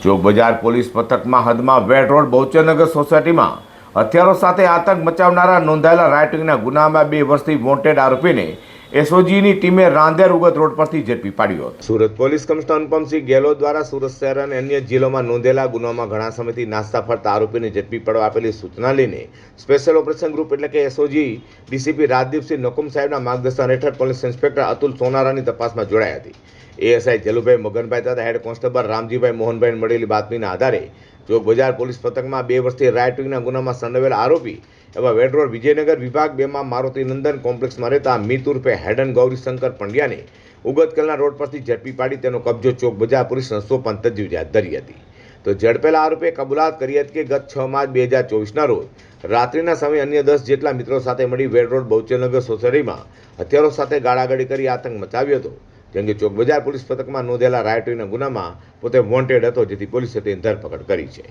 ચોક બજાર પોલીસ પથકમાં હદમાં વેડ રોડ બહુચરનગર સોસાયટીમાં હથિયારો સાથે આતંક મચાવનારા નોંધાયેલા રાઇટિંગના ગુનામાં 2 વર્ષથી વોન્ટેડ આરોપીને એસઓજીની ટીમે રાંદેર ઉગત રોડ પરથી ઝડપી પાડ્યો હતો। સુરત પોલીસ કમિશનર અનુપમસિંહ ગેહલોત દ્વારા સુરત શહેર અને અન્ય જિલ્લામાં નોંધેલા ગુનામાં ઘણા સમયથી નાસ્તા ફરતા આરોપીને ઝડપી પાડવા આપેલી સૂચના લઈને સ્પેશિયલ ઓપરેશન ગ્રુપ એટલે કે એસઓજી ડીસીપી રાજદીપસિંહ નકુમ સાહેબના માર્ગદર્શન હેઠળ પોલીસ ઇન્સ્પેક્ટર અતુલ સોનારાની તપાસમાં જોડાઈ હતી। એએસઆઈ જલુભાઈ મગનભાઈ તથા હેડ કોન્સ્ટેબલ રામજીભાઈ મોહનભાઈને મળેલી બાતમીના આધારે ચોક બજાર પોલીસ પથકમાં 2 વર્ષથી રાઇટિંગના ગુનામાં સંડોવાયેલા આરોપી એવા વેડ રોડ વિજયનગર વિભાગ 2માં મારુતિ નંદન કોમ્પ્લેક્સમાં રહેતા મિત ઉર્ફે હેડન ગૌરીશંકર પંડ્યાને ઉગત કલના રોડ પરથી ઝડપી પાડી તેનો કબજો ચોક બજાર પોલીસને સોંપવાની તજવીજ હાથ ધરી હતી। તો ઝડપેલા આરોપીએ કબૂલાત કરી હતી કે ગત 6 માર્ચ 2024ના રોજ રાત્રિના સમયે અન્ય 10 જેટલા મિત્રો સાથે મળી વેડ રોડ બહુચરનગર સોસાયટીમાં હથિયારો સાથે ગાળાગાળી કરી આતંક મચાવ્યો હતો। જેમ કે ચોક બજાર પોલીસ પથકમાં નોંધેલા રાઇટિંગના ગુનામાં પોતે વોન્ટેડ હતો, જેથી પોલીસે તેની ધરપકડ કરી છે।